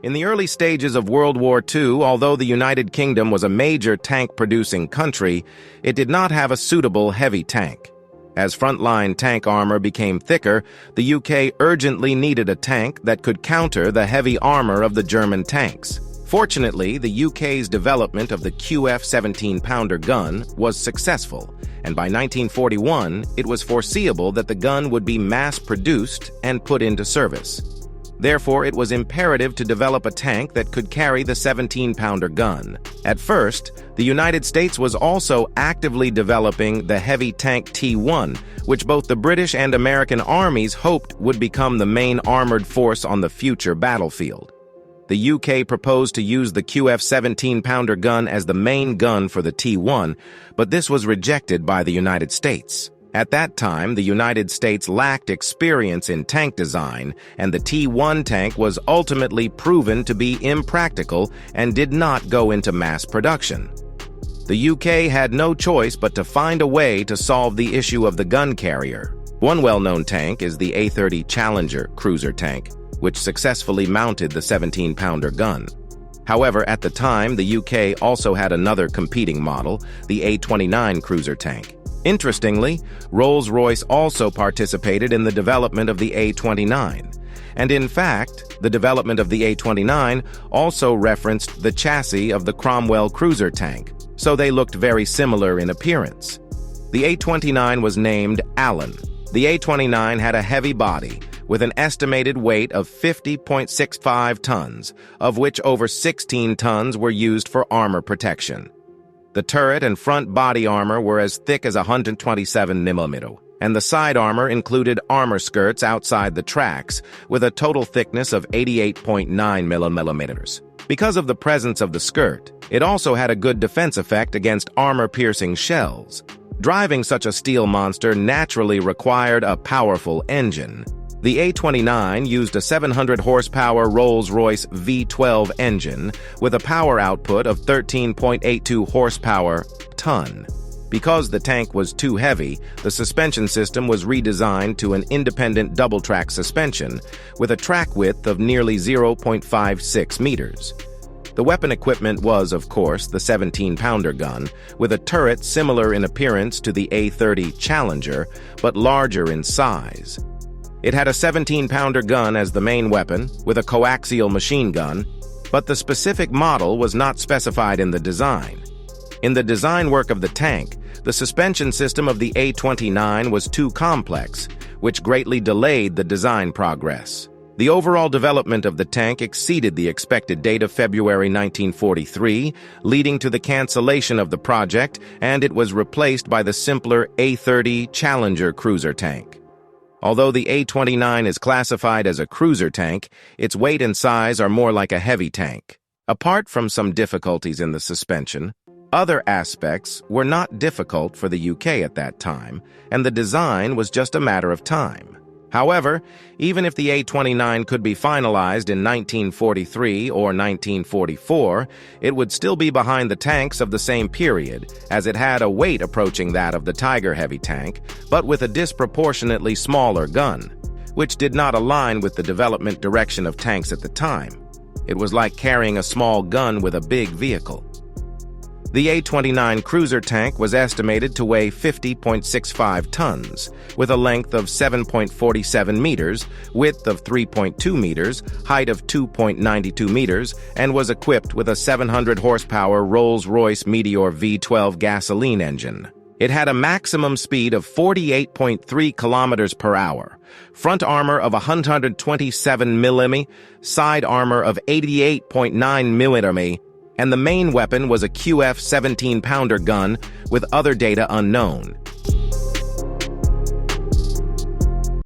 In the early stages of World War II, although the United Kingdom was a major tank-producing country, it did not have a suitable heavy tank. As frontline tank armor became thicker, the UK urgently needed a tank that could counter the heavy armor of the German tanks. Fortunately, the UK's development of the QF17 pounder gun was successful, and by 1941, it was foreseeable that the gun would be mass-produced and put into service. Therefore, it was imperative to develop a tank that could carry the 17-pounder gun. At first, the United States was also actively developing the heavy tank T-1, which both the British and American armies hoped would become the main armored force on the future battlefield. The UK proposed to use the QF17 pounder gun as the main gun for the T-1, but this was rejected by the United States. At that time, the United States lacked experience in tank design, and the T-1 tank was ultimately proven to be impractical and did not go into mass production. The UK had no choice but to find a way to solve the issue of the gun carrier. One well-known tank is the A-30 Challenger cruiser tank, which successfully mounted the 17-pounder gun. However, at the time, the UK also had another competing model, the A-29 cruiser tank. Interestingly, Rolls-Royce also participated in the development of the A-29. And in fact, the development of the A-29 also referenced the chassis of the Cromwell cruiser tank, so they looked very similar in appearance. The A-29 was named Allen. The A-29 had a heavy body, with an estimated weight of 50.65 tons, of which over 16 tons were used for armor protection. The turret and front body armor were as thick as 127 mm, and the side armor included armor skirts outside the tracks, with a total thickness of 88.9 mm. Because of the presence of the skirt, it also had a good defense effect against armor-piercing shells. Driving such a steel monster naturally required a powerful engine. The A-29 used a 700-horsepower Rolls-Royce V-12 engine with a power output of 13.82 horsepower/ton. Because the tank was too heavy, the suspension system was redesigned to an independent double-track suspension with a track width of nearly 0.56 meters. The weapon equipment was, of course, the 17-pounder gun, with a turret similar in appearance to the A-30 Challenger, but larger in size. It had a 17-pounder gun as the main weapon, with a coaxial machine gun, but the specific model was not specified in the design. In the design work of the tank, the suspension system of the A-29 was too complex, which greatly delayed the design progress. The overall development of the tank exceeded the expected date of February 1943, leading to the cancellation of the project, and it was replaced by the simpler A-30 Challenger cruiser tank. Although the A-29 is classified as a cruiser tank, its weight and size are more like a heavy tank. Apart from some difficulties in the suspension, other aspects were not difficult for the UK at that time, and the design was just a matter of time. However, even if the A-29 could be finalized in 1943 or 1944, it would still be behind the tanks of the same period, as it had a weight approaching that of the Tiger heavy tank, but with a disproportionately smaller gun, which did not align with the development direction of tanks at the time. It was like carrying a small gun with a big vehicle. The A-29 cruiser tank was estimated to weigh 50.65 tons, with a length of 7.47 meters, width of 3.2 meters, height of 2.92 meters, and was equipped with a 700-horsepower Rolls-Royce Meteor V-12 gasoline engine. It had a maximum speed of 48.3 kilometers per hour, front armor of 127 mm, side armor of 88.9 mm, and the main weapon was a QF17 pounder gun with other data unknown.